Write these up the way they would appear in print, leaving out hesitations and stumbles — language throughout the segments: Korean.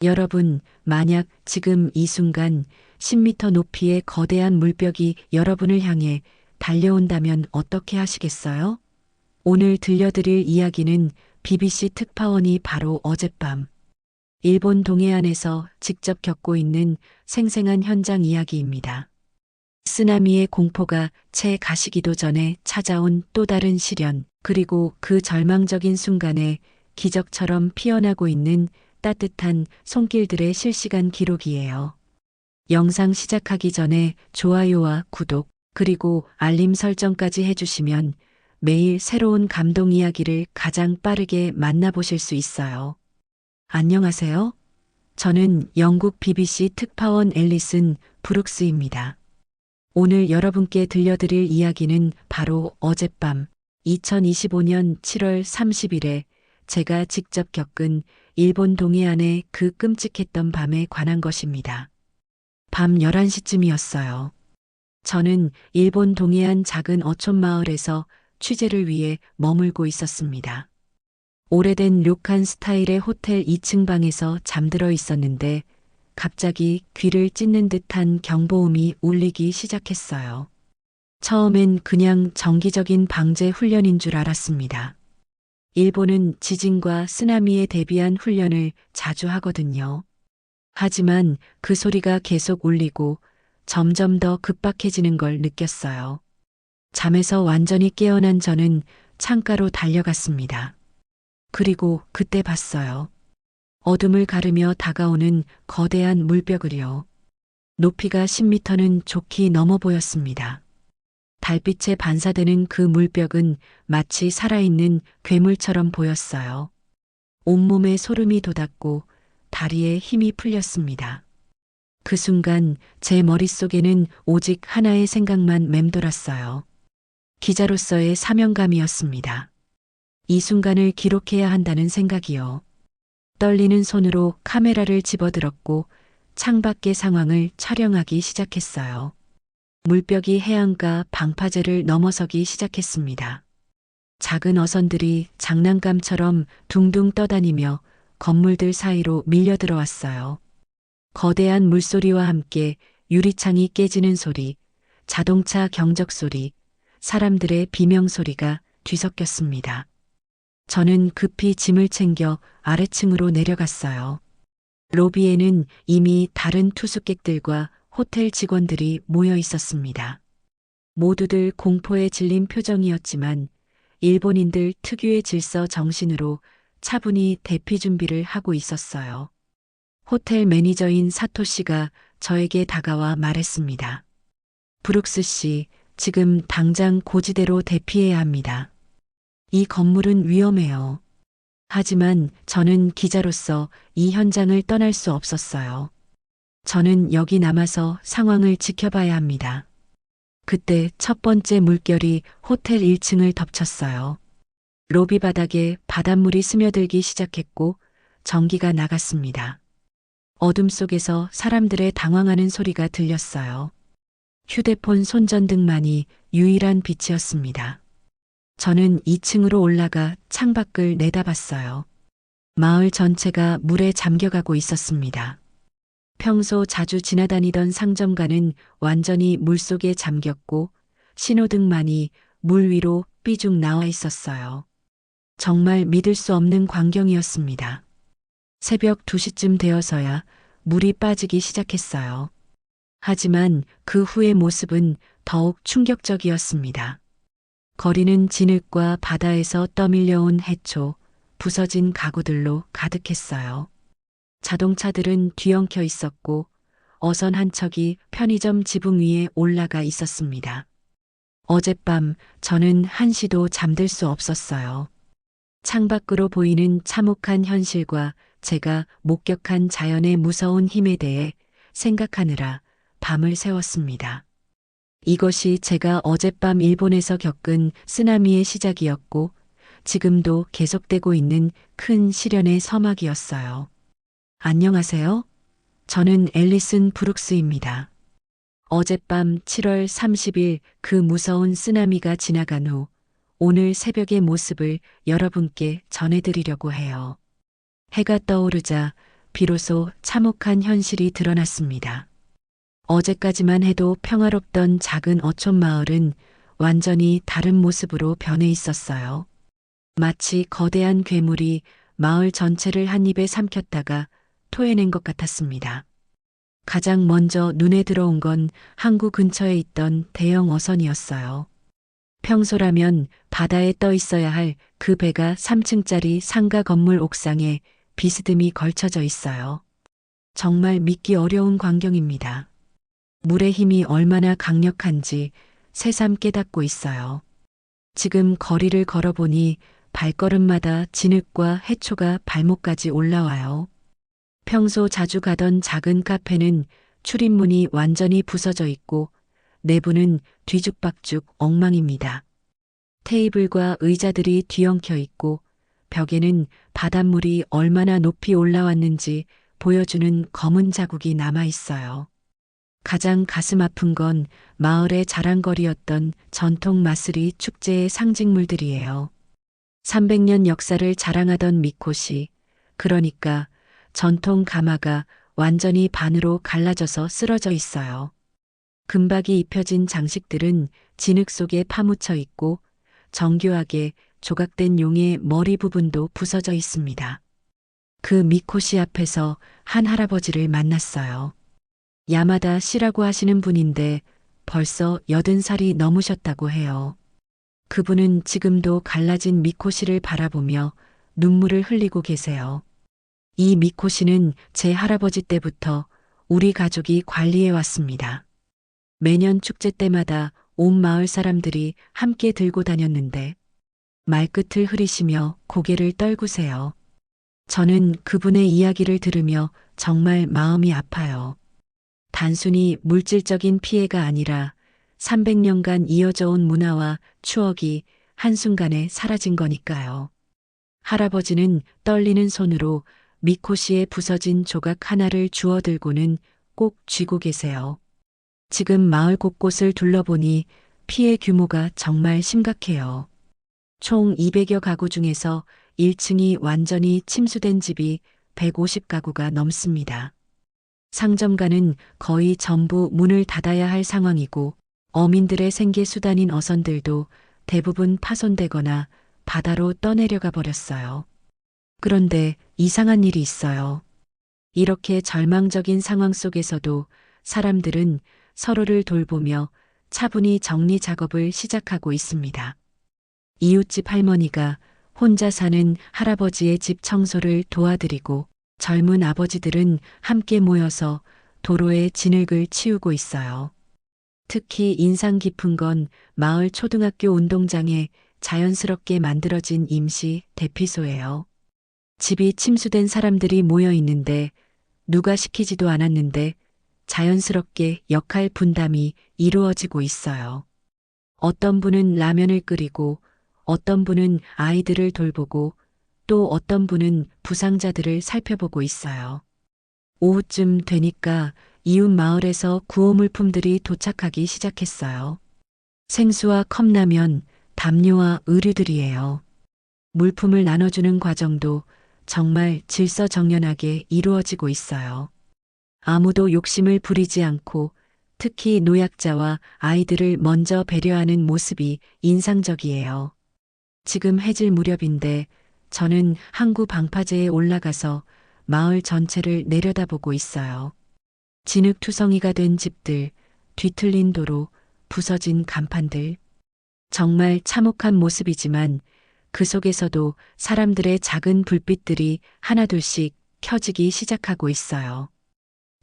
여러분, 만약 지금 이 순간 10m 높이의 거대한 물벽이 여러분을 향해 달려온다면 어떻게 하시겠어요? 오늘 들려드릴 이야기는 BBC 특파원이 바로 어젯밤 일본 동해안에서 직접 겪고 있는 생생한 현장 이야기입니다. 쓰나미의 공포가 채 가시기도 전에 찾아온 또 다른 시련, 그리고 그 절망적인 순간에 기적처럼 피어나고 있는 따뜻한 손길들의 실시간 기록이에요. 영상 시작하기 전에 좋아요와 구독, 그리고 알림 설정까지 해주시면 매일 새로운 감동 이야기를 가장 빠르게 만나보실 수 있어요. 안녕하세요. 저는 영국 BBC 특파원 앨리슨 브룩스입니다. 오늘 여러분께 들려드릴 이야기는 바로 어젯밤 2025년 7월 30일에 제가 직접 겪은 일본 동해안의 그 끔찍했던 밤에 관한 것입니다. 밤 11시쯤이었어요. 저는 일본 동해안 작은 어촌 마을에서 취재를 위해 머물고 있었습니다. 오래된 료칸 스타일의 호텔 2층 방에서 잠들어 있었는데 갑자기 귀를 찢는 듯한 경보음이 울리기 시작했어요. 처음엔 그냥 정기적인 방제 훈련인 줄 알았습니다. 일본은 지진과 쓰나미에 대비한 훈련을 자주 하거든요. 하지만 그 소리가 계속 울리고 점점 더 급박해지는 걸 느꼈어요. 잠에서 완전히 깨어난 저는 창가로 달려갔습니다. 그리고 그때 봤어요. 어둠을 가르며 다가오는 거대한 물벽을요. 높이가 10m는 좋게 넘어 보였습니다. 달빛에 반사되는 그 물벽은 마치 살아있는 괴물처럼 보였어요. 온몸에 소름이 돋았고 다리에 힘이 풀렸습니다. 그 순간 제 머릿속에는 오직 하나의 생각만 맴돌았어요. 기자로서의 사명감이었습니다. 이 순간을 기록해야 한다는 생각이요. 떨리는 손으로 카메라를 집어들었고 창밖의 상황을 촬영하기 시작했어요. 물벽이 해안가 방파제를 넘어서기 시작했습니다. 작은 어선들이 장난감처럼 둥둥 떠다니며 건물들 사이로 밀려 들어왔어요. 거대한 물소리와 함께 유리창이 깨지는 소리, 자동차 경적 소리, 사람들의 비명 소리가 뒤섞였습니다. 저는 급히 짐을 챙겨 아래층으로 내려갔어요. 로비에는 이미 다른 투숙객들과 호텔 직원들이 모여 있었습니다. 모두들 공포에 질린 표정이었지만 일본인들 특유의 질서 정신으로 차분히 대피 준비를 하고 있었어요. 호텔 매니저인 사토 씨가 저에게 다가와 말했습니다. 브룩스 씨, 지금 당장 고지대로 대피해야 합니다. 이 건물은 위험해요. 하지만 저는 기자로서 이 현장을 떠날 수 없었어요. 저는 여기 남아서 상황을 지켜봐야 합니다. 그때 첫 번째 물결이 호텔 1층을 덮쳤어요. 로비 바닥에 바닷물이 스며들기 시작했고 전기가 나갔습니다. 어둠 속에서 사람들의 당황하는 소리가 들렸어요. 휴대폰 손전등만이 유일한 빛이었습니다. 저는 2층으로 올라가 창밖을 내다봤어요. 마을 전체가 물에 잠겨가고 있었습니다. 평소 자주 지나다니던 상점가는 완전히 물속에 잠겼고 신호등만이 물 위로 삐죽 나와 있었어요. 정말 믿을 수 없는 광경이었습니다. 새벽 2시쯤 되어서야 물이 빠지기 시작했어요. 하지만 그 후의 모습은 더욱 충격적이었습니다. 거리는 진흙과 바다에서 떠밀려온 해초, 부서진 가구들로 가득했어요. 자동차들은 뒤엉켜 있었고 어선 한 척이 편의점 지붕 위에 올라가 있었습니다. 어젯밤 저는 한시도 잠들 수 없었어요. 창밖으로 보이는 참혹한 현실과 제가 목격한 자연의 무서운 힘에 대해 생각하느라 밤을 새웠습니다. 이것이 제가 어젯밤 일본에서 겪은 쓰나미의 시작이었고 지금도 계속되고 있는 큰 시련의 서막이었어요. 안녕하세요. 저는 앨리슨 브룩스입니다. 어젯밤 7월 30일 그 무서운 쓰나미가 지나간 후 오늘 새벽의 모습을 여러분께 전해드리려고 해요. 해가 떠오르자 비로소 참혹한 현실이 드러났습니다. 어제까지만 해도 평화롭던 작은 어촌 마을은 완전히 다른 모습으로 변해 있었어요. 마치 거대한 괴물이 마을 전체를 한 입에 삼켰다가 토해낸 것 같았습니다. 가장 먼저 눈에 들어온 건 항구 근처에 있던 대형 어선이었어요. 평소라면 바다에 떠 있어야 할 그 배가 3층짜리 상가 건물 옥상에 비스듬히 걸쳐져 있어요. 정말 믿기 어려운 광경입니다. 물의 힘이 얼마나 강력한지 새삼 깨닫고 있어요. 지금 거리를 걸어보니 발걸음마다 진흙과 해초가 발목까지 올라와요. 평소 자주 가던 작은 카페는 출입문이 완전히 부서져 있고 내부는 뒤죽박죽 엉망입니다. 테이블과 의자들이 뒤엉켜 있고 벽에는 바닷물이 얼마나 높이 올라왔는지 보여주는 검은 자국이 남아 있어요. 가장 가슴 아픈 건 마을의 자랑거리였던 전통 마쓰리 축제의 상징물들이에요. 300년 역사를 자랑하던 미코시, 그러니까 전통 가마가 완전히 반으로 갈라져서 쓰러져 있어요. 금박이 입혀진 장식들은 진흙 속에 파묻혀 있고 정교하게 조각된 용의 머리 부분도 부서져 있습니다. 그 미코시 앞에서 한 할아버지를 만났어요. 야마다 씨라고 하시는 분인데 벌써 80살이 넘으셨다고 해요. 그분은 지금도 갈라진 미코시를 바라보며 눈물을 흘리고 계세요. 이 미코시는 제 할아버지 때부터 우리 가족이 관리해 왔습니다. 매년 축제 때마다 온 마을 사람들이 함께 들고 다녔는데 말끝을 흐리시며 고개를 떨구세요. 저는 그분의 이야기를 들으며 정말 마음이 아파요. 단순히 물질적인 피해가 아니라 300년간 이어져 온 문화와 추억이 한순간에 사라진 거니까요. 할아버지는 떨리는 손으로 미코시의 부서진 조각 하나를 주워 들고는 꼭 쥐고 계세요. 지금 마을 곳곳을 둘러보니 피해 규모가 정말 심각해요. 총 200여 가구 중에서 1층이 완전히 침수된 집이 150가구가 넘습니다. 상점가는 거의 전부 문을 닫아야 할 상황이고 어민들의 생계 수단인 어선들도 대부분 파손되거나 바다로 떠내려가 버렸어요. 그런데 이상한 일이 있어요. 이렇게 절망적인 상황 속에서도 사람들은 서로를 돌보며 차분히 정리 작업을 시작하고 있습니다. 이웃집 할머니가 혼자 사는 할아버지의 집 청소를 도와드리고 젊은 아버지들은 함께 모여서 도로에 진흙을 치우고 있어요. 특히 인상 깊은 건 마을 초등학교 운동장에 자연스럽게 만들어진 임시 대피소예요. 집이 침수된 사람들이 모여 있는데 누가 시키지도 않았는데 자연스럽게 역할 분담이 이루어지고 있어요. 어떤 분은 라면을 끓이고 어떤 분은 아이들을 돌보고 또 어떤 분은 부상자들을 살펴보고 있어요. 오후쯤 되니까 이웃 마을에서 구호물품들이 도착하기 시작했어요. 생수와 컵라면, 담요와 의류들이에요. 물품을 나눠주는 과정도 정말 질서정연하게 이루어지고 있어요. 아무도 욕심을 부리지 않고 특히 노약자와 아이들을 먼저 배려하는 모습이 인상적이에요. 지금 해질 무렵인데 저는 항구 방파제에 올라가서 마을 전체를 내려다보고 있어요. 진흙투성이가 된 집들, 뒤틀린 도로, 부서진 간판들. 정말 참혹한 모습이지만 그 속에서도 사람들의 작은 불빛들이 하나둘씩 켜지기 시작하고 있어요.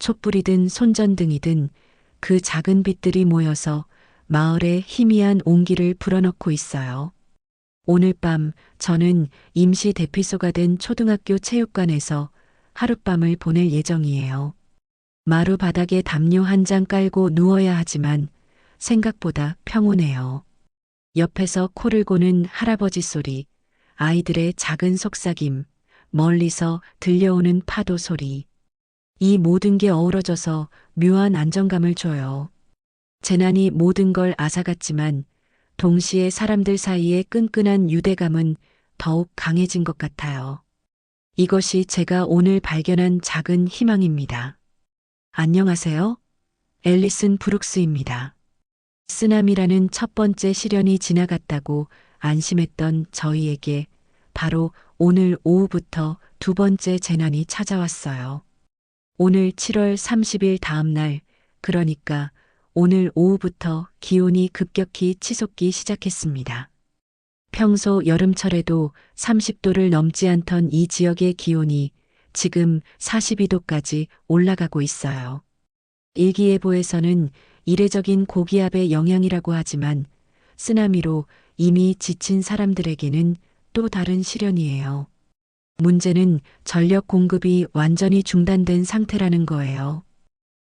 촛불이든 손전등이든 그 작은 빛들이 모여서 마을에 희미한 온기를 불어넣고 있어요. 오늘 밤 저는 임시 대피소가 된 초등학교 체육관에서 하룻밤을 보낼 예정이에요. 마루 바닥에 담요 한 장 깔고 누워야 하지만 생각보다 평온해요. 옆에서 코를 고는 할아버지 소리, 아이들의 작은 속삭임, 멀리서 들려오는 파도 소리. 이 모든 게 어우러져서 묘한 안정감을 줘요. 재난이 모든 걸 앗아갔지만 동시에 사람들 사이의 끈끈한 유대감은 더욱 강해진 것 같아요. 이것이 제가 오늘 발견한 작은 희망입니다. 안녕하세요. 앨리슨 브룩스입니다. 쓰나미라는 첫 번째 시련이 지나갔다고 안심했던 저희에게 바로 오늘 오후부터 두 번째 재난이 찾아왔어요. 오늘 7월 30일 다음 날, 그러니까 오늘 오후부터 기온이 급격히 치솟기 시작했습니다. 평소 여름철에도 30도를 넘지 않던 이 지역의 기온이 지금 42도까지 올라가고 있어요. 일기예보에서는 이례적인 고기압의 영향이라고 하지만 쓰나미로 이미 지친 사람들에게는 또 다른 시련이에요. 문제는 전력 공급이 완전히 중단된 상태라는 거예요.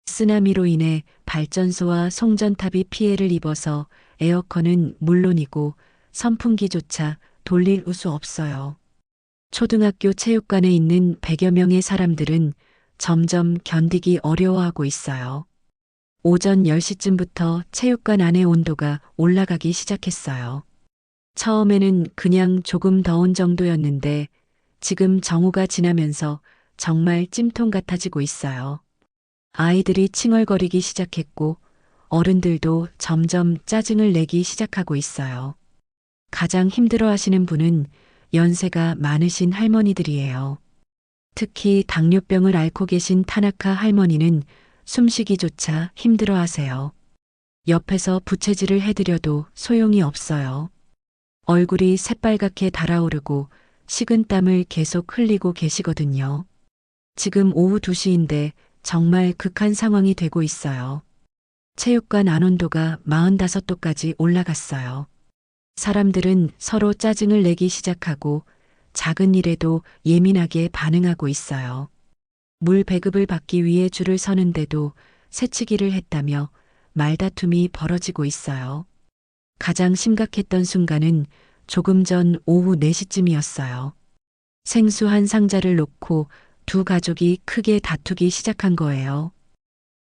쓰나미로 인해 발전소와 송전탑이 피해를 입어서 에어컨은 물론이고 선풍기조차 돌릴 수 없어요. 초등학교 체육관에 있는 100여 명의 사람들은 점점 견디기 어려워하고 있어요. 오전 10시쯤부터 체육관 안의 온도가 올라가기 시작했어요. 처음에는 그냥 조금 더운 정도였는데 지금 정오가 지나면서 정말 찜통 같아지고 있어요. 아이들이 칭얼거리기 시작했고 어른들도 점점 짜증을 내기 시작하고 있어요. 가장 힘들어하시는 분은 연세가 많으신 할머니들이에요. 특히 당뇨병을 앓고 계신 타나카 할머니는 숨쉬기조차 힘들어하세요. 옆에서 부채질을 해드려도 소용이 없어요. 얼굴이 새빨갛게 달아오르고 식은땀을 계속 흘리고 계시거든요. 지금 오후 2시인데 정말 극한 상황이 되고 있어요. 체육관 안온도가 45도까지 올라갔어요. 사람들은 서로 짜증을 내기 시작하고 작은 일에도 예민하게 반응하고 있어요. 물 배급을 받기 위해 줄을 서는데도 새치기를 했다며 말다툼이 벌어지고 있어요. 가장 심각했던 순간은 조금 전 오후 4시쯤이었어요. 생수 한 상자를 놓고 두 가족이 크게 다투기 시작한 거예요.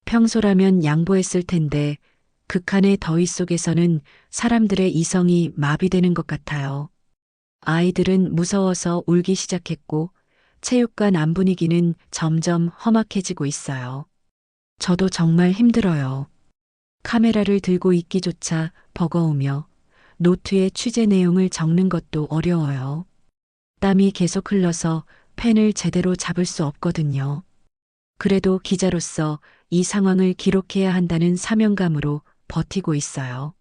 평소라면 양보했을 텐데 극한의 더위 속에서는 사람들의 이성이 마비되는 것 같아요. 아이들은 무서워서 울기 시작했고 체육관 안 분위기는 점점 험악해지고 있어요. 저도 정말 힘들어요. 카메라를 들고 있기조차 버거우며 노트에 취재 내용을 적는 것도 어려워요. 땀이 계속 흘러서 펜을 제대로 잡을 수 없거든요. 그래도 기자로서 이 상황을 기록해야 한다는 사명감으로 버티고 있어요.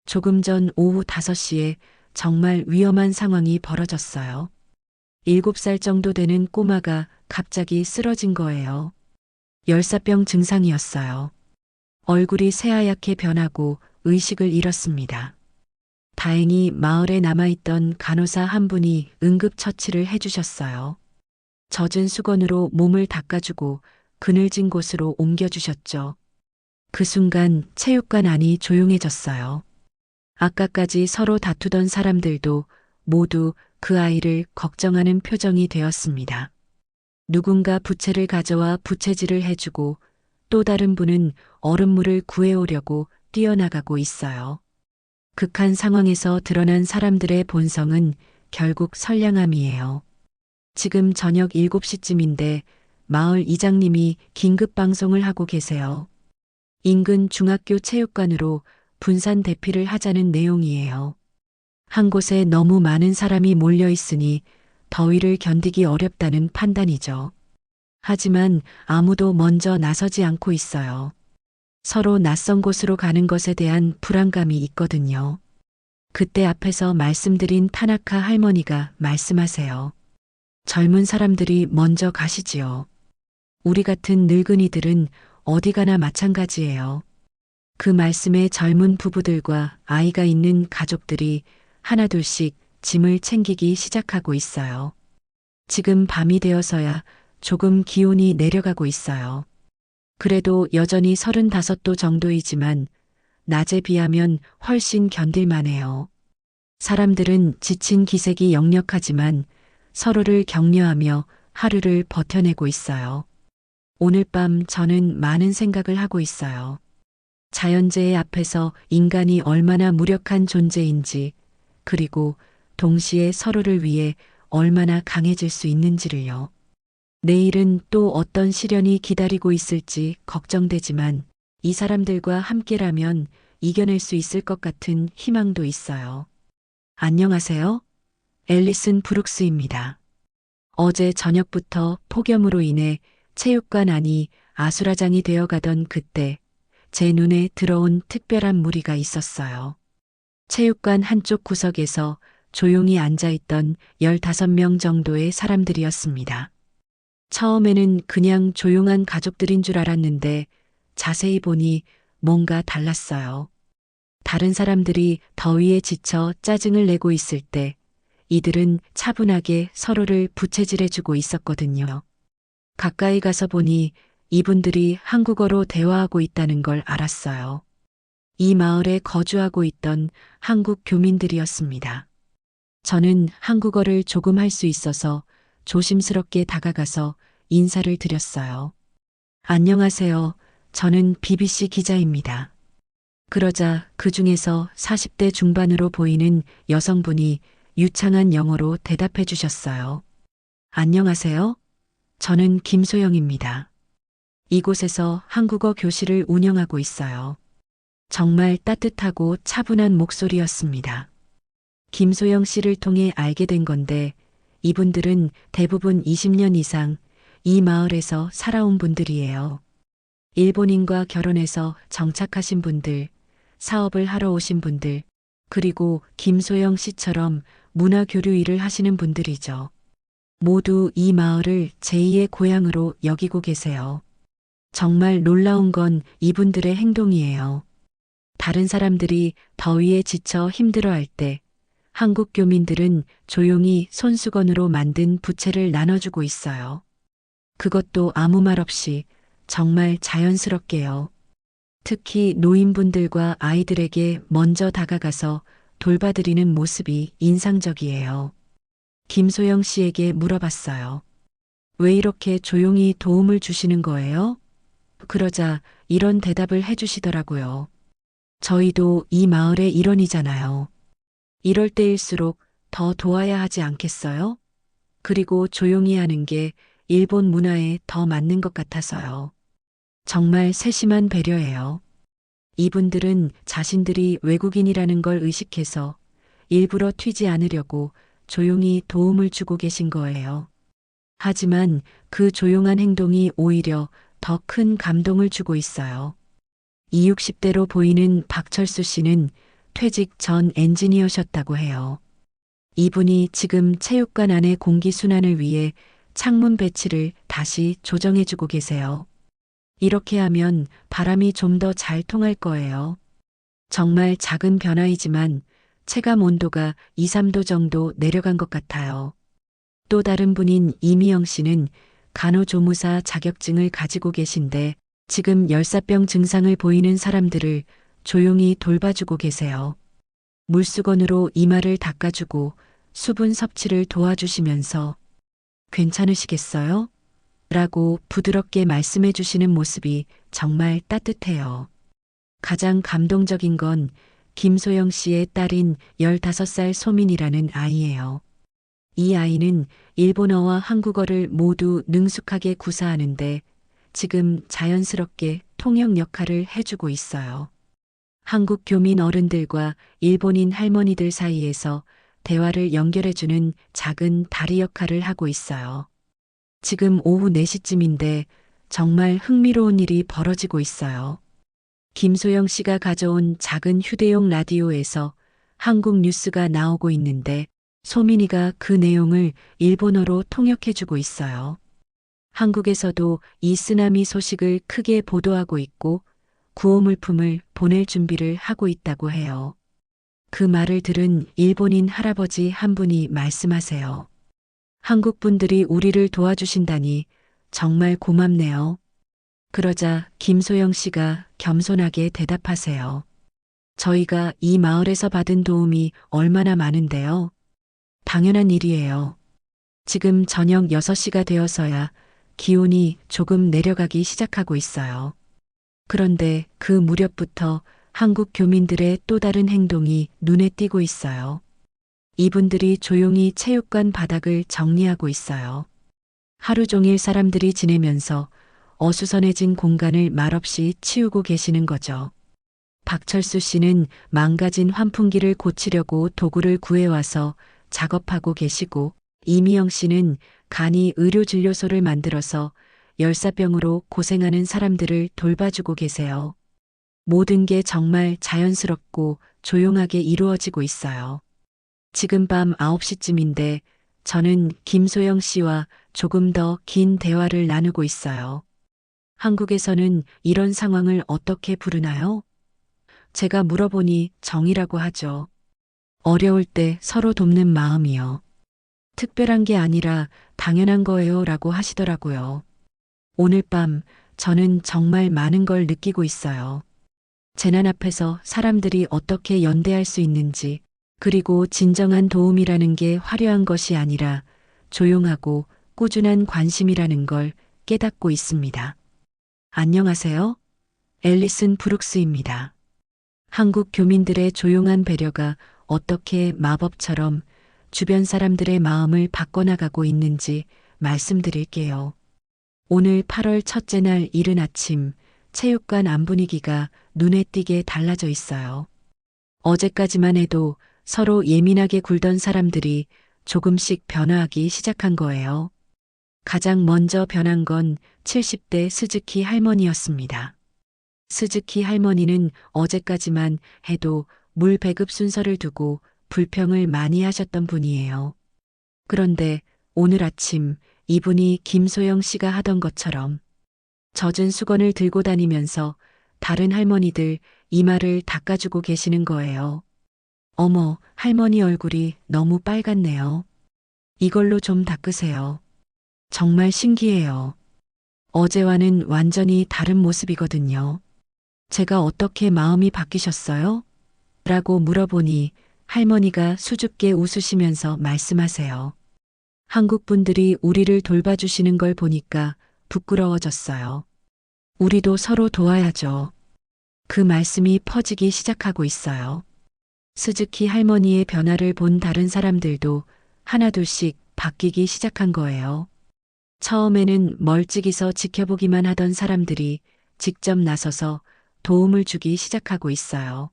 조금 전 오후 5시에 정말 위험한 상황이 벌어졌어요. 7살 정도 되는 꼬마가 갑자기 쓰러진 거예요. 열사병 증상이었어요. 얼굴이 새하얗게 변하고 의식을 잃었습니다. 다행히 마을에 남아있던 간호사 한 분이 응급처치를 해주셨어요. 젖은 수건으로 몸을 닦아주고 그늘진 곳으로 옮겨주셨죠. 그 순간 체육관 안이 조용해졌어요. 아까까지 서로 다투던 사람들도 모두 그 아이를 걱정하는 표정이 되었습니다. 누군가 부채를 가져와 부채질을 해주고 또 다른 분은 얼음물을 구해오려고 뛰어나가고 있어요. 극한 상황에서 드러난 사람들의 본성은 결국 선량함이에요. 지금 저녁 7시쯤인데 마을 이장님이 긴급 방송을 하고 계세요. 인근 중학교 체육관으로 분산 대피를 하자는 내용이에요. 한 곳에 너무 많은 사람이 몰려 있으니 더위를 견디기 어렵다는 판단이죠. 하지만 아무도 먼저 나서지 않고 있어요. 서로 낯선 곳으로 가는 것에 대한 불안감이 있거든요. 그때 앞에서 말씀드린 타나카 할머니가 말씀하세요. 젊은 사람들이 먼저 가시지요. 우리 같은 늙은이들은 어디 가나 마찬가지예요. 그 말씀에 젊은 부부들과 아이가 있는 가족들이 하나둘씩 짐을 챙기기 시작하고 있어요. 지금 밤이 되어서야 조금 기온이 내려가고 있어요. 그래도 여전히 35도 정도이지만 낮에 비하면 훨씬 견딜만해요. 사람들은 지친 기색이 역력하지만 서로를 격려하며 하루를 버텨내고 있어요. 오늘 밤 저는 많은 생각을 하고 있어요. 자연재해 앞에서 인간이 얼마나 무력한 존재인지, 그리고 동시에 서로를 위해 얼마나 강해질 수 있는지를요. 내일은 또 어떤 시련이 기다리고 있을지 걱정되지만 이 사람들과 함께라면 이겨낼 수 있을 것 같은 희망도 있어요. 안녕하세요. 앨리슨 브룩스입니다. 어제 저녁부터 폭염으로 인해 체육관 안이 아수라장이 되어가던 그때 제 눈에 들어온 특별한 무리가 있었어요. 체육관 한쪽 구석에서 조용히 앉아있던 15명 정도의 사람들이었습니다. 처음에는 그냥 조용한 가족들인 줄 알았는데 자세히 보니 뭔가 달랐어요. 다른 사람들이 더위에 지쳐 짜증을 내고 있을 때 이들은 차분하게 서로를 부채질해주고 있었거든요. 가까이 가서 보니 이분들이 한국어로 대화하고 있다는 걸 알았어요. 이 마을에 거주하고 있던 한국 교민들이었습니다. 저는 한국어를 조금 할 수 있어서 조심스럽게 다가가서 인사를 드렸어요. 안녕하세요. 저는 BBC 기자입니다. 그러자 그 중에서 40대 중반으로 보이는 여성분이 유창한 영어로 대답해 주셨어요. 안녕하세요. 저는 김소영입니다. 이곳에서 한국어 교실을 운영하고 있어요. 정말 따뜻하고 차분한 목소리였습니다. 김소영 씨를 통해 알게 된 건데 이분들은 대부분 20년 이상 이 마을에서 살아온 분들이에요. 일본인과 결혼해서 정착하신 분들, 사업을 하러 오신 분들, 그리고 김소영 씨처럼 문화교류 일을 하시는 분들이죠. 모두 이 마을을 제2의 고향으로 여기고 계세요. 정말 놀라운 건 이분들의 행동이에요. 다른 사람들이 더위에 지쳐 힘들어할 때 한국 교민들은 조용히 손수건으로 만든 부채를 나눠주고 있어요. 그것도 아무 말 없이 정말 자연스럽게요. 특히 노인분들과 아이들에게 먼저 다가가서 돌봐드리는 모습이 인상적이에요. 김소영 씨에게 물어봤어요. 왜 이렇게 조용히 도움을 주시는 거예요? 그러자 이런 대답을 해주시더라고요. 저희도 이 마을의 일원이잖아요. 이럴 때일수록 더 도와야 하지 않겠어요? 그리고 조용히 하는 게 일본 문화에 더 맞는 것 같아서요. 정말 세심한 배려예요. 이분들은 자신들이 외국인이라는 걸 의식해서 일부러 튀지 않으려고 조용히 도움을 주고 계신 거예요. 하지만 그 조용한 행동이 오히려 더 큰 감동을 주고 있어요. 60대로 보이는 박철수 씨는 퇴직 전 엔지니어셨다고 해요. 이분이 지금 체육관 안의 공기순환을 위해 창문 배치를 다시 조정해주고 계세요. 이렇게 하면 바람이 좀 더 잘 통할 거예요. 정말 작은 변화이지만 체감 온도가 2, 3도 정도 내려간 것 같아요. 또 다른 분인 이미영 씨는 간호조무사 자격증을 가지고 계신데 지금 열사병 증상을 보이는 사람들을 조용히 돌봐주고 계세요. 물수건으로 이마를 닦아주고 수분 섭취를 도와주시면서 괜찮으시겠어요? 라고 부드럽게 말씀해 주시는 모습이 정말 따뜻해요. 가장 감동적인 건 김소영 씨의 딸인 15살 소민이라는 아이예요. 이 아이는 일본어와 한국어를 모두 능숙하게 구사하는데 지금 자연스럽게 통역 역할을 해주고 있어요. 한국 교민 어른들과 일본인 할머니들 사이에서 대화를 연결해주는 작은 다리 역할을 하고 있어요. 지금 오후 4시쯤인데 정말 흥미로운 일이 벌어지고 있어요. 김소영 씨가 가져온 작은 휴대용 라디오에서 한국 뉴스가 나오고 있는데 소민이가 그 내용을 일본어로 통역해주고 있어요. 한국에서도 이 쓰나미 소식을 크게 보도하고 있고 구호물품을 보낼 준비를 하고 있다고 해요. 그 말을 들은 일본인 할아버지 한 분이 말씀하세요. 한국 분들이 우리를 도와주신다니 정말 고맙네요. 그러자 김소영 씨가 겸손하게 대답하세요. 저희가 이 마을에서 받은 도움이 얼마나 많은데요. 당연한 일이에요. 지금 저녁 6시가 되어서야 기온이 조금 내려가기 시작하고 있어요. 그런데 그 무렵부터 한국 교민들의 또 다른 행동이 눈에 띄고 있어요. 이분들이 조용히 체육관 바닥을 정리하고 있어요. 하루 종일 사람들이 지내면서 어수선해진 공간을 말없이 치우고 계시는 거죠. 박철수 씨는 망가진 환풍기를 고치려고 도구를 구해와서 작업하고 계시고, 이미영 씨는 간이 의료진료소를 만들어서 열사병으로 고생하는 사람들을 돌봐주고 계세요. 모든 게 정말 자연스럽고 조용하게 이루어지고 있어요. 지금 밤 9시쯤인데 저는 김소영 씨와 조금 더 긴 대화를 나누고 있어요. 한국에서는 이런 상황을 어떻게 부르나요? 제가 물어보니 정이라고 하죠. 어려울 때 서로 돕는 마음이요. 특별한 게 아니라 당연한 거예요 라고 하시더라고요. 오늘 밤 저는 정말 많은 걸 느끼고 있어요. 재난 앞에서 사람들이 어떻게 연대할 수 있는지, 그리고 진정한 도움이라는 게 화려한 것이 아니라 조용하고 꾸준한 관심이라는 걸 깨닫고 있습니다. 안녕하세요. 앨리슨 브룩스입니다. 한국 교민들의 조용한 배려가 어떻게 마법처럼 주변 사람들의 마음을 바꿔나가고 있는지 말씀드릴게요. 오늘 8월 첫째 날 이른 아침, 체육관 안 분위기가 눈에 띄게 달라져 있어요. 어제까지만 해도 서로 예민하게 굴던 사람들이 조금씩 변화하기 시작한 거예요. 가장 먼저 변한 건 70대 스즈키 할머니였습니다. 스즈키 할머니는 어제까지만 해도 물 배급 순서를 두고 불평을 많이 하셨던 분이에요. 그런데 오늘 아침 이분이 김소영 씨가 하던 것처럼 젖은 수건을 들고 다니면서 다른 할머니들 이마를 닦아주고 계시는 거예요. 어머, 할머니 얼굴이 너무 빨갛네요. 이걸로 좀 닦으세요. 정말 신기해요. 어제와는 완전히 다른 모습이거든요. 제가 어떻게 마음이 바뀌셨어요? 라고 물어보니 할머니가 수줍게 웃으시면서 말씀하세요. 한국 분들이 우리를 돌봐주시는 걸 보니까 부끄러워졌어요. 우리도 서로 도와야죠. 그 말씀이 퍼지기 시작하고 있어요. 스즈키 할머니의 변화를 본 다른 사람들도 하나둘씩 바뀌기 시작한 거예요. 처음에는 멀찍이서 지켜보기만 하던 사람들이 직접 나서서 도움을 주기 시작하고 있어요.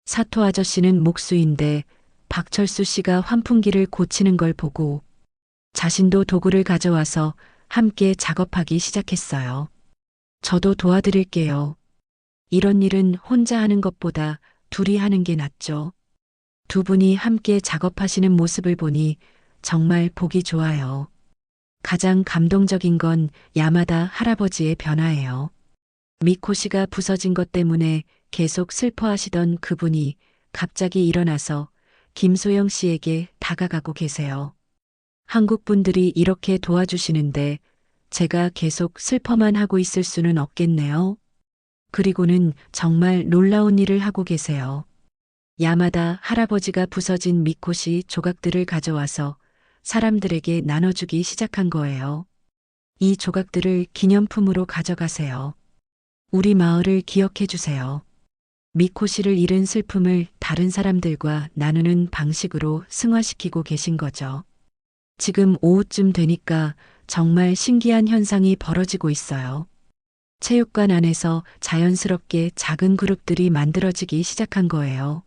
사토 아저씨는 목수인데 박철수 씨가 환풍기를 고치는 걸 보고 자신도 도구를 가져와서 함께 작업하기 시작했어요. 저도 도와드릴게요. 이런 일은 혼자 하는 것보다 둘이 하는 게 낫죠. 두 분이 함께 작업하시는 모습을 보니 정말 보기 좋아요. 가장 감동적인 건 야마다 할아버지의 변화예요. 미코시가 부서진 것 때문에 계속 슬퍼하시던 그분이 갑자기 일어나서 김소영 씨에게 다가가고 계세요. 한국 분들이 이렇게 도와주시는데 제가 계속 슬퍼만 하고 있을 수는 없겠네요. 그리고는 정말 놀라운 일을 하고 계세요. 야마다 할아버지가 부서진 미코시 조각들을 가져와서 사람들에게 나눠주기 시작한 거예요. 이 조각들을 기념품으로 가져가세요. 우리 마을을 기억해 주세요. 미코시를 잃은 슬픔을 다른 사람들과 나누는 방식으로 승화시키고 계신 거죠. 지금 오후쯤 되니까 정말 신기한 현상이 벌어지고 있어요. 체육관 안에서 자연스럽게 작은 그룹들이 만들어지기 시작한 거예요.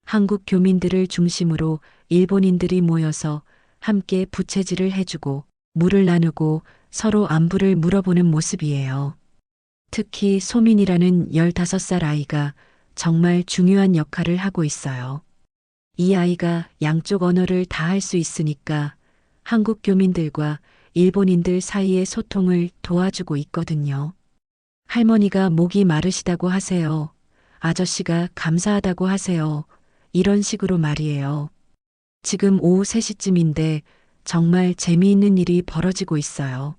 한국 교민들을 중심으로 일본인들이 모여서 함께 부채질을 해주고 물을 나누고 서로 안부를 물어보는 모습이에요. 특히 소민이라는 15살 아이가 정말 중요한 역할을 하고 있어요. 이 아이가 양쪽 언어를 다 할 수 있으니까 한국 교민들과 일본인들 사이의 소통을 도와주고 있거든요. 할머니가 목이 마르시다고 하세요. 아저씨가 감사하다고 하세요. 이런 식으로 말이에요. 지금 오후 3시쯤인데 정말 재미있는 일이 벌어지고 있어요.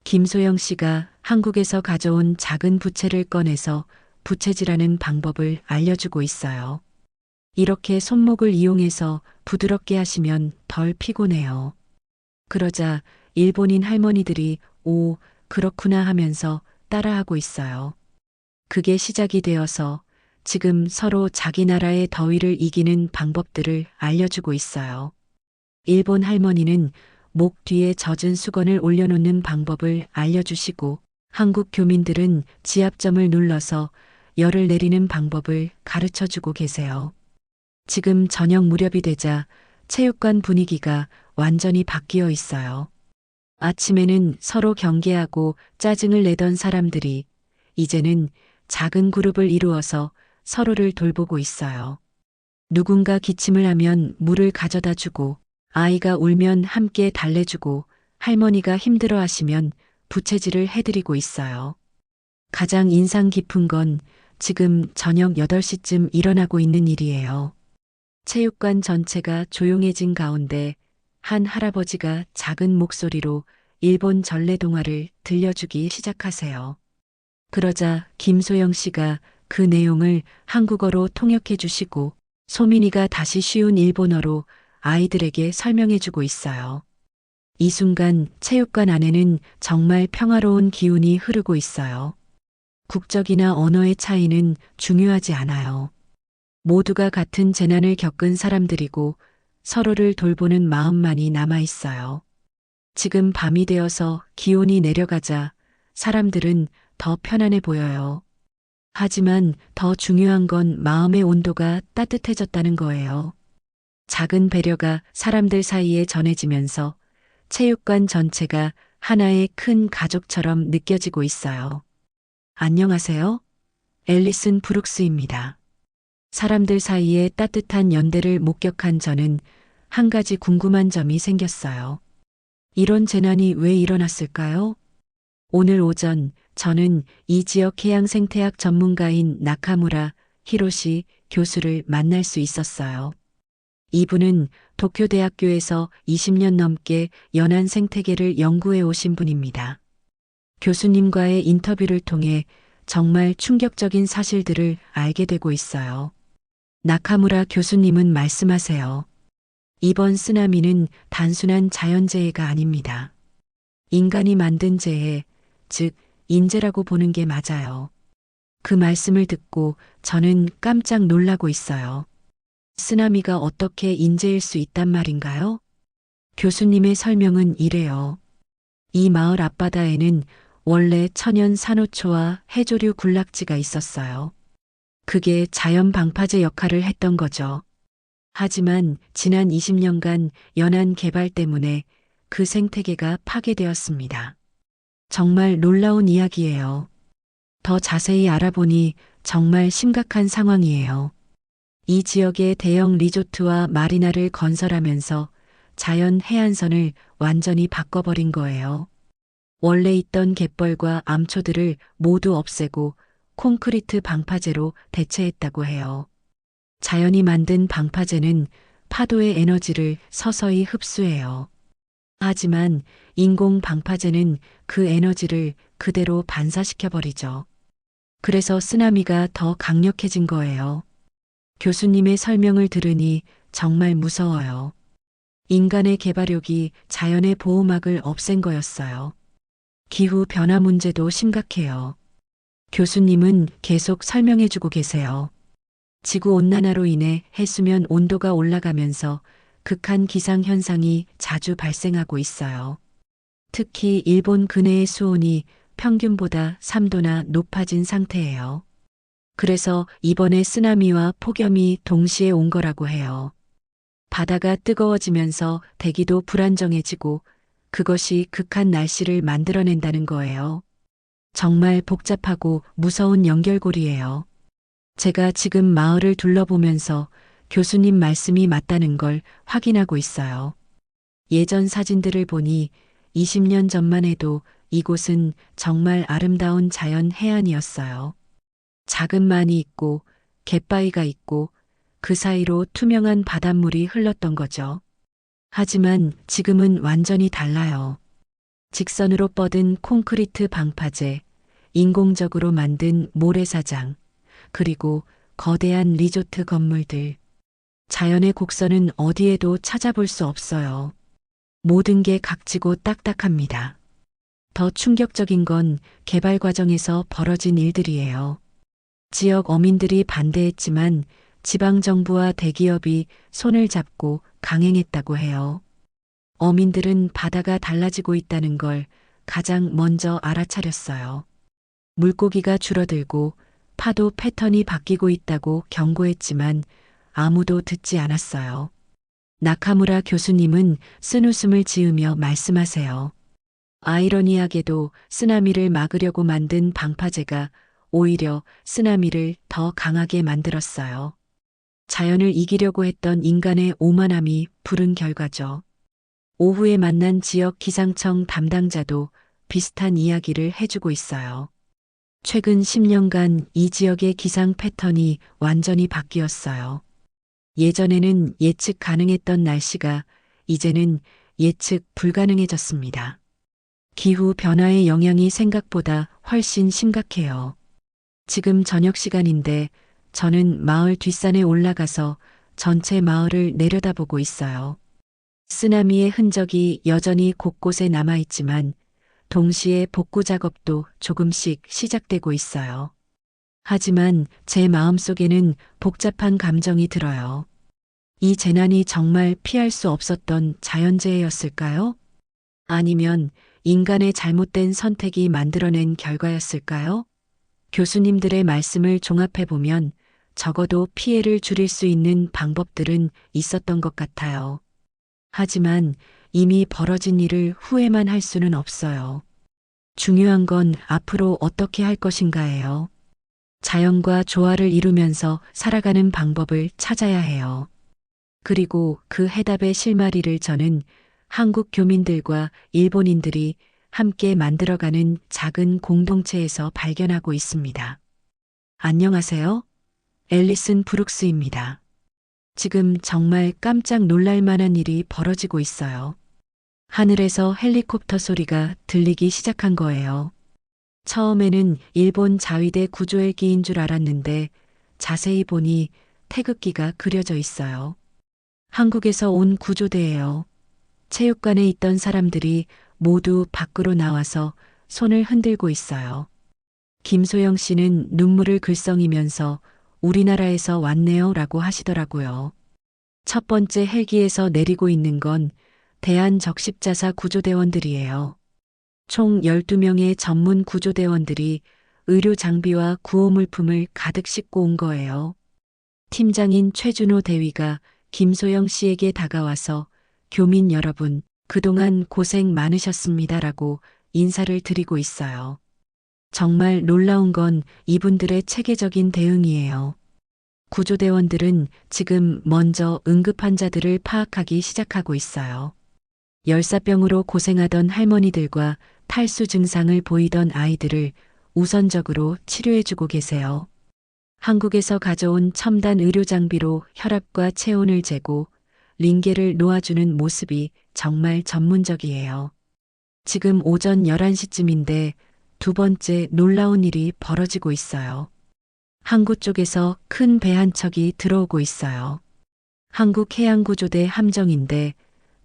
김소영 씨가 한국에서 가져온 작은 부채를 꺼내서 부채질하는 방법을 알려주고 있어요. 이렇게 손목을 이용해서 부드럽게 하시면 덜 피곤해요. 그러자 일본인 할머니들이 오, 그렇구나 하면서 따라하고 있어요. 그게 시작이 되어서 지금 서로 자기 나라의 더위를 이기는 방법들을 알려주고 있어요. 일본 할머니는 목 뒤에 젖은 수건을 올려놓는 방법을 알려주시고, 한국 교민들은 지압점을 눌러서 열을 내리는 방법을 가르쳐주고 계세요. 지금 저녁 무렵이 되자 체육관 분위기가 완전히 바뀌어 있어요. 아침에는 서로 경계하고 짜증을 내던 사람들이 이제는 작은 그룹을 이루어서 서로를 돌보고 있어요. 누군가 기침을 하면 물을 가져다 주고, 아이가 울면 함께 달래주고, 할머니가 힘들어 하시면 부채질을 해드리고 있어요. 가장 인상 깊은 건 지금 저녁 8시쯤 일어나고 있는 일이에요. 체육관 전체가 조용해진 가운데 한 할아버지가 작은 목소리로 일본 전래 동화를 들려주기 시작하세요. 그러자 김소영 씨가 그 내용을 한국어로 통역해 주시고, 소민이가 다시 쉬운 일본어로 아이들에게 설명해 주고 있어요. 이 순간 체육관 안에는 정말 평화로운 기운이 흐르고 있어요. 국적이나 언어의 차이는 중요하지 않아요. 모두가 같은 재난을 겪은 사람들이고 서로를 돌보는 마음만이 남아 있어요. 지금 밤이 되어서 기온이 내려가자 사람들은 더 편안해 보여요. 하지만 더 중요한 건 마음의 온도가 따뜻해졌다는 거예요. 작은 배려가 사람들 사이에 전해지면서 체육관 전체가 하나의 큰 가족처럼 느껴지고 있어요. 안녕하세요. 앨리슨 브룩스입니다. 사람들 사이에 따뜻한 연대를 목격한 저는 한 가지 궁금한 점이 생겼어요. 이런 재난이 왜 일어났을까요? 오늘 오전 저는 이 지역 해양 생태학 전문가인 나카무라 히로시 교수를 만날 수 있었어요. 이분은 도쿄대학교에서 20년 넘게 연안 생태계를 연구해 오신 분입니다. 교수님과의 인터뷰를 통해 정말 충격적인 사실들을 알게 되고 있어요. 나카무라 교수님은 말씀하세요. 이번 쓰나미는 단순한 자연재해가 아닙니다. 인간이 만든 재해, 즉 인재라고 보는 게 맞아요. 그 말씀을 듣고 저는 깜짝 놀라고 있어요. 쓰나미가 어떻게 인재일 수 있단 말인가요? 교수님의 설명은 이래요. 이 마을 앞바다에는 원래 천연 산호초와 해조류 군락지가 있었어요. 그게 자연 방파제 역할을 했던 거죠. 하지만 지난 20년간 연안 개발 때문에 그 생태계가 파괴되었습니다. 정말 놀라운 이야기예요. 더 자세히 알아보니 정말 심각한 상황이에요. 이 지역에 대형 리조트와 마리나를 건설하면서 자연 해안선을 완전히 바꿔버린 거예요. 원래 있던 갯벌과 암초들을 모두 없애고 콘크리트 방파제로 대체했다고 해요. 자연이 만든 방파제는 파도의 에너지를 서서히 흡수해요. 하지만 인공 방파제는 그 에너지를 그대로 반사시켜버리죠. 그래서 쓰나미가 더 강력해진 거예요. 교수님의 설명을 들으니 정말 무서워요. 인간의 개발욕이 자연의 보호막을 없앤 거였어요. 기후 변화 문제도 심각해요. 교수님은 계속 설명해주고 계세요. 지구 온난화로 인해 해수면 온도가 올라가면서 극한 기상 현상이 자주 발생하고 있어요. 특히 일본 근해의 수온이 평균보다 3도나 높아진 상태예요. 그래서 이번에 쓰나미와 폭염이 동시에 온 거라고 해요. 바다가 뜨거워지면서 대기도 불안정해지고 그것이 극한 날씨를 만들어낸다는 거예요. 정말 복잡하고 무서운 연결고리예요. 제가 지금 마을을 둘러보면서 교수님 말씀이 맞다는 걸 확인하고 있어요. 예전 사진들을 보니 20년 전만 해도 이곳은 정말 아름다운 자연 해안이었어요. 작은 만이 있고 갯바위가 있고 그 사이로 투명한 바닷물이 흘렀던 거죠. 하지만 지금은 완전히 달라요. 직선으로 뻗은 콘크리트 방파제, 인공적으로 만든 모래사장, 그리고 거대한 리조트 건물들. 자연의 곡선은 어디에도 찾아볼 수 없어요. 모든 게 각지고 딱딱합니다. 더 충격적인 건 개발 과정에서 벌어진 일들이에요. 지역 어민들이 반대했지만 지방정부와 대기업이 손을 잡고 강행했다고 해요. 어민들은 바다가 달라지고 있다는 걸 가장 먼저 알아차렸어요. 물고기가 줄어들고 파도 패턴이 바뀌고 있다고 경고했지만 아무도 듣지 않았어요. 나카무라 교수님은 쓴웃음을 지으며 말씀하세요. 아이러니하게도 쓰나미를 막으려고 만든 방파제가 오히려 쓰나미를 더 강하게 만들었어요. 자연을 이기려고 했던 인간의 오만함이 부른 결과죠. 오후에 만난 지역 기상청 담당자도 비슷한 이야기를 해주고 있어요. 최근 10년간 이 지역의 기상 패턴이 완전히 바뀌었어요. 예전에는 예측 가능했던 날씨가 이제는 예측 불가능해졌습니다. 기후 변화의 영향이 생각보다 훨씬 심각해요. 지금 저녁 시간인데 저는 마을 뒷산에 올라가서 전체 마을을 내려다보고 있어요. 쓰나미의 흔적이 여전히 곳곳에 남아있지만 동시에 복구 작업도 조금씩 시작되고 있어요. 하지만 제 마음속에는 복잡한 감정이 들어요. 이 재난이 정말 피할 수 없었던 자연재해였을까요? 아니면 인간의 잘못된 선택이 만들어낸 결과였을까요? 교수님들의 말씀을 종합해보면 적어도 피해를 줄일 수 있는 방법들은 있었던 것 같아요. 하지만 이미 벌어진 일을 후회만 할 수는 없어요. 중요한 건 앞으로 어떻게 할 것인가예요. 자연과 조화를 이루면서 살아가는 방법을 찾아야 해요. 그리고 그 해답의 실마리를 저는 한국 교민들과 일본인들이 함께 만들어가는 작은 공동체에서 발견하고 있습니다. 안녕하세요. 앨리슨 브룩스입니다. 지금 정말 깜짝 놀랄 만한 일이 벌어지고 있어요. 하늘에서 헬리콥터 소리가 들리기 시작한 거예요. 처음에는 일본 자위대 구조헬기인 줄 알았는데 자세히 보니 태극기가 그려져 있어요. 한국에서 온 구조대예요. 체육관에 있던 사람들이 모두 밖으로 나와서 손을 흔들고 있어요. 김소영 씨는 눈물을 글썽이면서 우리나라에서 왔네요 라고 하시더라고요. 첫 번째 헬기에서 내리고 있는 건 대한적십자사 구조대원들이에요. 총 12명의 전문 구조대원들이 의료 장비와 구호물품을 가득 싣고 온 거예요. 팀장인 최준호 대위가 김소영 씨에게 다가와서 교민 여러분, 그동안 고생 많으셨습니다라고 인사를 드리고 있어요. 정말 놀라운 건 이분들의 체계적인 대응이에요. 구조대원들은 지금 먼저 응급환자들을 파악하기 시작하고 있어요. 열사병으로 고생하던 할머니들과 탈수 증상을 보이던 아이들을 우선적으로 치료해주고 계세요. 한국에서 가져온 첨단 의료 장비로 혈압과 체온을 재고 링게를 놓아주는 모습이 정말 전문적이에요. 지금 오전 11시쯤인데 두 번째 놀라운 일이 벌어지고 있어요. 항구 쪽에서 큰 배 한 척이 들어오고 있어요. 한국해양구조대 함정인데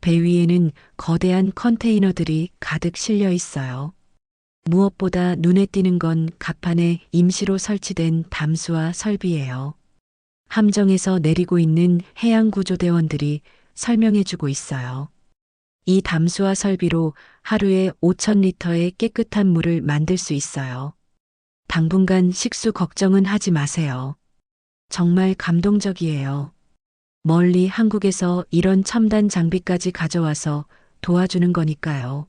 배 위에는 거대한 컨테이너들이 가득 실려 있어요. 무엇보다 눈에 띄는 건 갑판에 임시로 설치된 담수화 설비예요. 함정에서 내리고 있는 해양구조대원들이 설명해주고 있어요. 이 담수화 설비로 하루에 5,000리터의 깨끗한 물을 만들 수 있어요. 당분간 식수 걱정은 하지 마세요. 정말 감동적이에요. 멀리 한국에서 이런 첨단 장비까지 가져와서 도와주는 거니까요.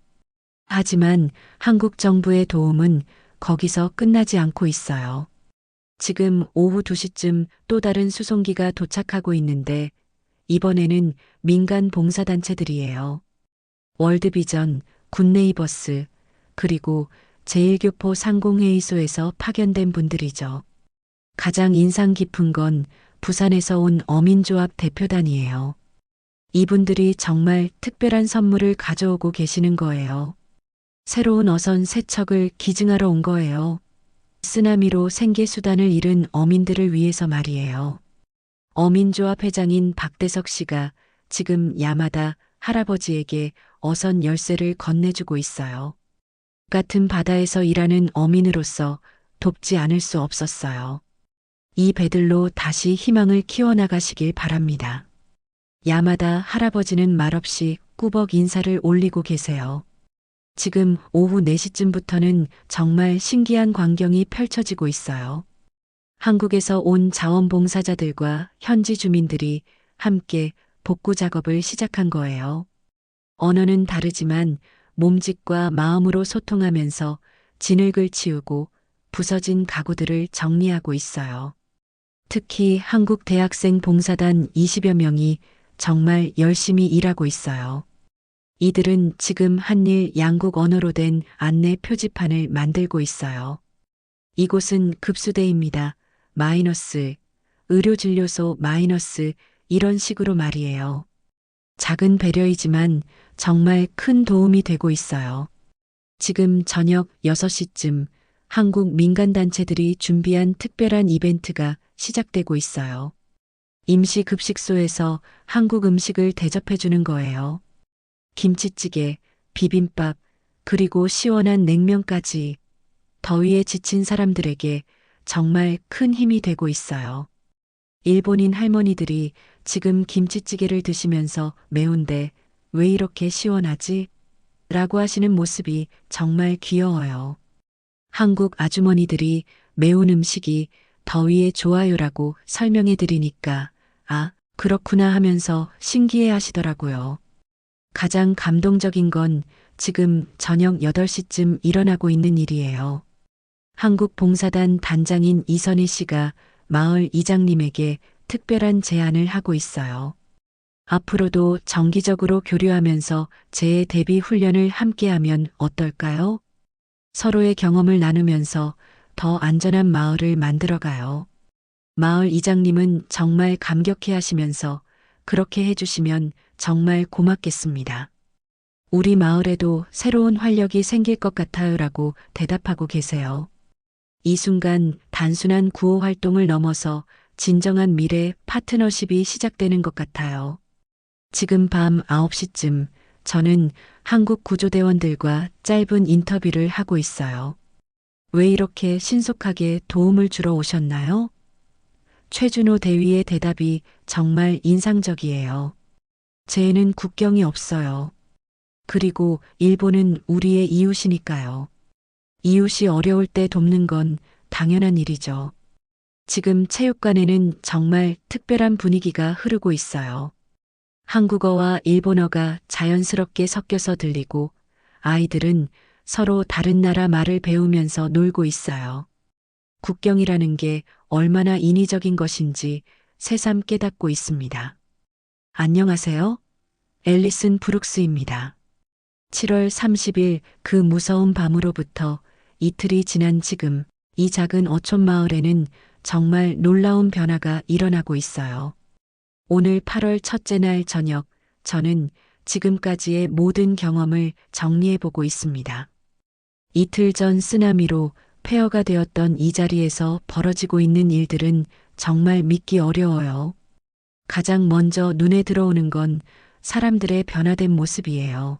하지만 한국 정부의 도움은 거기서 끝나지 않고 있어요. 지금 오후 2시쯤 또 다른 수송기가 도착하고 있는데 이번에는 민간 봉사단체들이에요. 월드비전, 굿네이버스, 그리고 제1교포 상공회의소에서 파견된 분들이죠. 가장 인상 깊은 건 부산에서 온 어민조합 대표단이에요. 이분들이 정말 특별한 선물을 가져오고 계시는 거예요. 새로운 어선 3척을 기증하러 온 거예요. 쓰나미로 생계수단을 잃은 어민들을 위해서 말이에요. 어민조합 회장인 박대석 씨가 지금 야마다 할아버지에게 어선 열쇠를 건네주고 있어요. 같은 바다에서 일하는 어민으로서 돕지 않을 수 없었어요. 이 배들로 다시 희망을 키워나가시길 바랍니다. 야마다 할아버지는 말없이 꾸벅 인사를 올리고 계세요. 지금 오후 4시쯤부터는 정말 신기한 광경이 펼쳐지고 있어요. 한국에서 온 자원봉사자들과 현지 주민들이 함께 복구 작업을 시작한 거예요. 언어는 다르지만 몸짓과 마음으로 소통하면서 진흙을 치우고 부서진 가구들을 정리하고 있어요. 특히 한국 대학생 봉사단 20여 명이 정말 열심히 일하고 있어요. 이들은 지금 한일 양국 언어로 된 안내 표지판을 만들고 있어요. 이곳은 급수대입니다. 마이너스, 의료진료소 마이너스, 이런 식으로 말이에요. 작은 배려이지만 정말 큰 도움이 되고 있어요. 지금 저녁 6시쯤 한국 민간단체들이 준비한 특별한 이벤트가 시작되고 있어요. 임시급식소에서 한국 음식을 대접해주는 거예요. 김치찌개, 비빔밥, 그리고 시원한 냉면까지 더위에 지친 사람들에게 정말 큰 힘이 되고 있어요. 일본인 할머니들이 지금 김치찌개를 드시면서 매운데 왜 이렇게 시원하지? 라고 하시는 모습이 정말 귀여워요. 한국 아주머니들이 매운 음식이 더위에 좋아요라고 설명해 드리니까 아, 그렇구나 하면서 신기해 하시더라고요. 가장 감동적인 건 지금 저녁 8시쯤 일어나고 있는 일이에요. 한국 봉사단 단장인 이선희 씨가 마을 이장님에게 특별한 제안을 하고 있어요. 앞으로도 정기적으로 교류하면서 재해 대비 훈련을 함께하면 어떨까요? 서로의 경험을 나누면서 더 안전한 마을을 만들어가요. 마을 이장님은 정말 감격해 하시면서 그렇게 해주시면 정말 고맙겠습니다. 우리 마을에도 새로운 활력이 생길 것 같아요라고 대답하고 계세요. 이 순간 단순한 구호 활동을 넘어서 진정한 미래 파트너십이 시작되는 것 같아요. 지금 밤 9시쯤 저는 한국 구조대원들과 짧은 인터뷰를 하고 있어요. 왜 이렇게 신속하게 도움을 주러 오셨나요? 최준호 대위의 대답이 정말 인상적이에요. 재해는 국경이 없어요. 그리고 일본은 우리의 이웃이니까요. 이웃이 어려울 때 돕는 건 당연한 일이죠. 지금 체육관에는 정말 특별한 분위기가 흐르고 있어요. 한국어와 일본어가 자연스럽게 섞여서 들리고 아이들은 서로 다른 나라 말을 배우면서 놀고 있어요. 국경이라는 게 얼마나 인위적인 것인지 새삼 깨닫고 있습니다. 안녕하세요. 앨리슨 브룩스입니다. 7월 30일 그 무서운 밤으로부터 이틀이 지난 지금 이 작은 어촌 마을에는 정말 놀라운 변화가 일어나고 있어요. 오늘 8월 첫째 날 저녁 저는 지금까지의 모든 경험을 정리해 보고 있습니다. 이틀 전 쓰나미로 폐허가 되었던 이 자리에서 벌어지고 있는 일들은 정말 믿기 어려워요. 가장 먼저 눈에 들어오는 건 사람들의 변화된 모습이에요.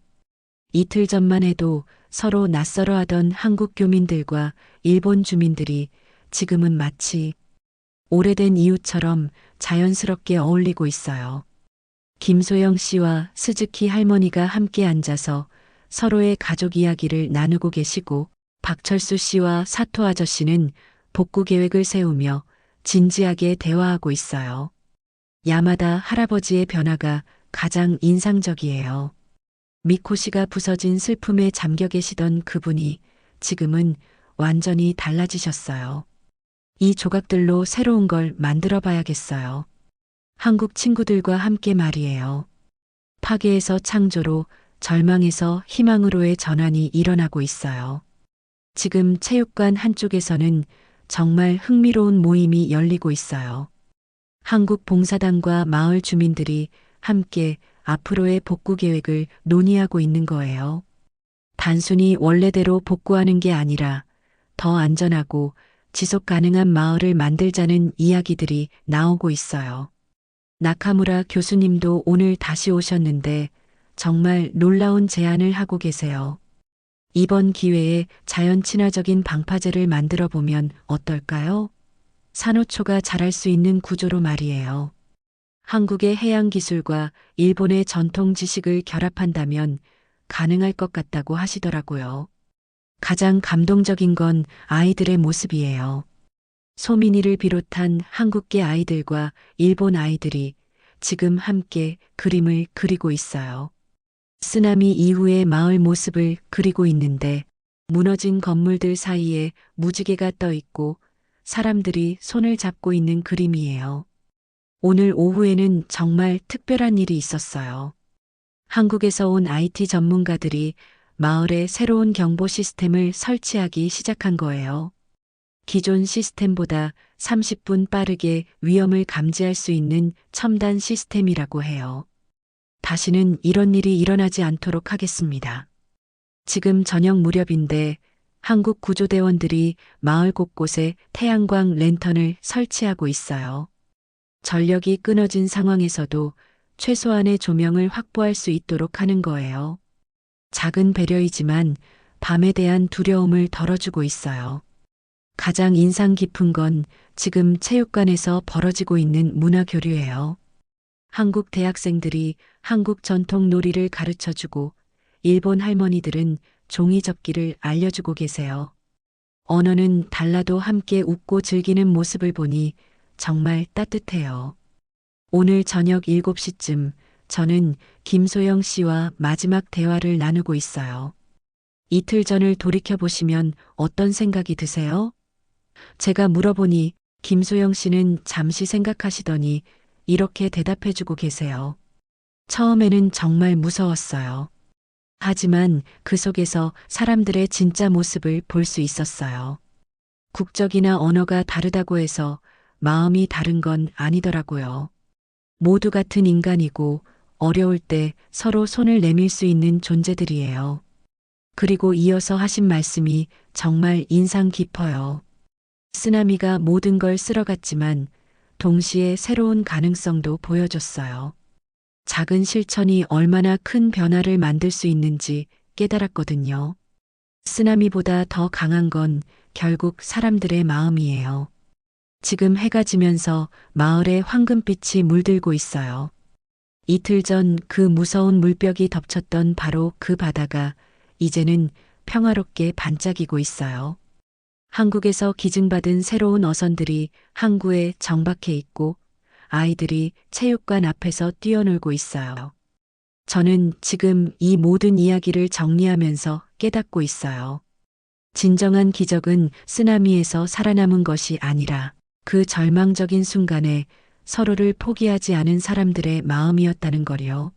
이틀 전만 해도 서로 낯설어 하던 한국 교민들과 일본 주민들이 지금은 마치 오래된 이웃처럼 자연스럽게 어울리고 있어요. 김소영 씨와 스즈키 할머니가 함께 앉아서 서로의 가족 이야기를 나누고 계시고 박철수 씨와 사토 아저씨는 복구 계획을 세우며 진지하게 대화하고 있어요. 야마다 할아버지의 변화가 가장 인상적이에요. 미코시가 부서진 슬픔에 잠겨 계시던 그분이 지금은 완전히 달라지셨어요. 이 조각들로 새로운 걸 만들어 봐야겠어요. 한국 친구들과 함께 말이에요. 파괴에서 창조로, 절망에서 희망으로의 전환이 일어나고 있어요. 지금 체육관 한쪽에서는 정말 흥미로운 모임이 열리고 있어요. 한국 봉사단과 마을 주민들이 함께 앞으로의 복구 계획을 논의하고 있는 거예요. 단순히 원래대로 복구하는 게 아니라 더 안전하고 지속 가능한 마을을 만들자는 이야기들이 나오고 있어요. 나카무라 교수님도 오늘 다시 오셨는데 정말 놀라운 제안을 하고 계세요. 이번 기회에 자연 친화적인 방파제를 만들어 보면 어떨까요? 산호초가 자랄 수 있는 구조로 말이에요. 한국의 해양 기술과 일본의 전통 지식을 결합한다면 가능할 것 같다고 하시더라고요. 가장 감동적인 건 아이들의 모습이에요. 소민이를 비롯한 한국계 아이들과 일본 아이들이 지금 함께 그림을 그리고 있어요. 쓰나미 이후의 마을 모습을 그리고 있는데 무너진 건물들 사이에 무지개가 떠 있고 사람들이 손을 잡고 있는 그림이에요. 오늘 오후에는 정말 특별한 일이 있었어요. 한국에서 온 IT 전문가들이 마을에 새로운 경보 시스템을 설치하기 시작한 거예요. 기존 시스템보다 30분 빠르게 위험을 감지할 수 있는 첨단 시스템이라고 해요. 다시는 이런 일이 일어나지 않도록 하겠습니다. 지금 저녁 무렵인데 한국 구조대원들이 마을 곳곳에 태양광 랜턴을 설치하고 있어요. 전력이 끊어진 상황에서도 최소한의 조명을 확보할 수 있도록 하는 거예요. 작은 배려이지만 밤에 대한 두려움을 덜어주고 있어요. 가장 인상 깊은 건 지금 체육관에서 벌어지고 있는 문화 교류예요. 한국 대학생들이 한국 전통 놀이를 가르쳐주고 일본 할머니들은 종이 접기를 알려주고 계세요. 언어는 달라도 함께 웃고 즐기는 모습을 보니 정말 따뜻해요. 오늘 저녁 7시쯤 저는 김소영 씨와 마지막 대화를 나누고 있어요. 이틀 전을 돌이켜보시면 어떤 생각이 드세요? 제가 물어보니 김소영 씨는 잠시 생각하시더니 이렇게 대답해주고 계세요. 처음에는 정말 무서웠어요. 하지만 그 속에서 사람들의 진짜 모습을 볼 수 있었어요. 국적이나 언어가 다르다고 해서 마음이 다른 건 아니더라고요. 모두 같은 인간이고 어려울 때 서로 손을 내밀 수 있는 존재들이에요. 그리고 이어서 하신 말씀이 정말 인상 깊어요. 쓰나미가 모든 걸 쓸어갔지만 동시에 새로운 가능성도 보여줬어요. 작은 실천이 얼마나 큰 변화를 만들 수 있는지 깨달았거든요. 쓰나미보다 더 강한 건 결국 사람들의 마음이에요. 지금 해가 지면서 마을에 황금빛이 물들고 있어요. 이틀 전 그 무서운 물벽이 덮쳤던 바로 그 바다가 이제는 평화롭게 반짝이고 있어요. 한국에서 기증받은 새로운 어선들이 항구에 정박해 있고 아이들이 체육관 앞에서 뛰어놀고 있어요. 저는 지금 이 모든 이야기를 정리하면서 깨닫고 있어요. 진정한 기적은 쓰나미에서 살아남은 것이 아니라 그 절망적인 순간에 서로를 포기하지 않은 사람들의 마음이었다는 거요.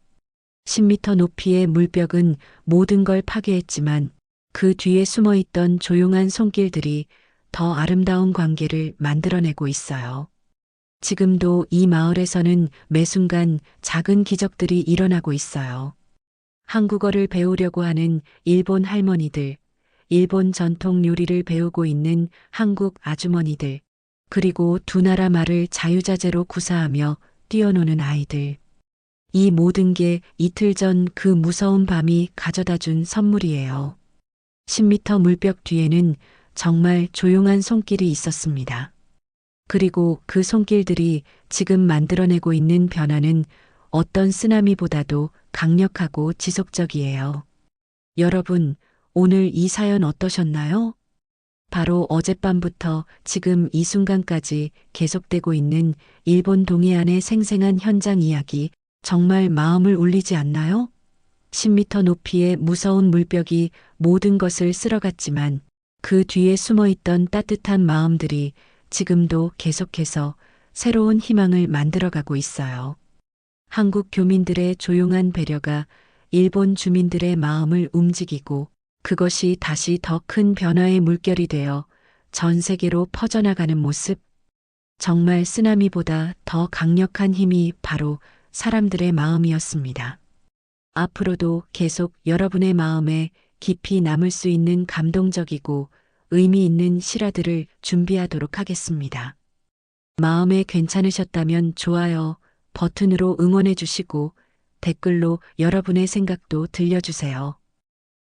10m 높이의 물벽은 모든 걸 파괴했지만 그 뒤에 숨어 있던 조용한 손길들이 더 아름다운 관계를 만들어내고 있어요. 지금도 이 마을에서는 매 순간 작은 기적들이 일어나고 있어요. 한국어를 배우려고 하는 일본 할머니들, 일본 전통 요리를 배우고 있는 한국 아주머니들, 그리고 두 나라 말을 자유자재로 구사하며 뛰어노는 아이들. 이 모든 게 이틀 전 그 무서운 밤이 가져다 준 선물이에요. 10m 물벽 뒤에는 정말 조용한 손길이 있었습니다. 그리고 그 손길들이 지금 만들어내고 있는 변화는 어떤 쓰나미보다도 강력하고 지속적이에요. 여러분, 오늘 이 사연 어떠셨나요? 바로 어젯밤부터 지금 이 순간까지 계속되고 있는 일본 동해안의 생생한 현장 이야기, 정말 마음을 울리지 않나요? 10m 높이의 무서운 물벽이 모든 것을 쓸어갔지만 그 뒤에 숨어 있던 따뜻한 마음들이 지금도 계속해서 새로운 희망을 만들어가고 있어요. 한국 교민들의 조용한 배려가 일본 주민들의 마음을 움직이고 그것이 다시 더 큰 변화의 물결이 되어 전 세계로 퍼져나가는 모습. 정말 쓰나미보다 더 강력한 힘이 바로 사람들의 마음이었습니다. 앞으로도 계속 여러분의 마음에 깊이 남을 수 있는 감동적이고 의미 있는 실화들을 준비하도록 하겠습니다. 마음에 괜찮으셨다면 좋아요 버튼으로 응원해 주시고 댓글로 여러분의 생각도 들려주세요.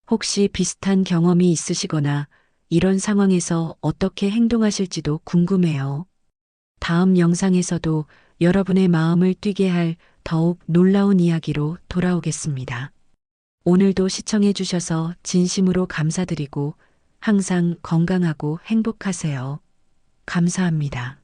혹시 비슷한 경험이 있으시거나 이런 상황에서 어떻게 행동하실지도 궁금해요. 다음 영상에서도 여러분의 마음을 뛰게 할 더욱 놀라운 이야기로 돌아오겠습니다. 오늘도 시청해 주셔서 진심으로 감사드리고 항상 건강하고 행복하세요. 감사합니다.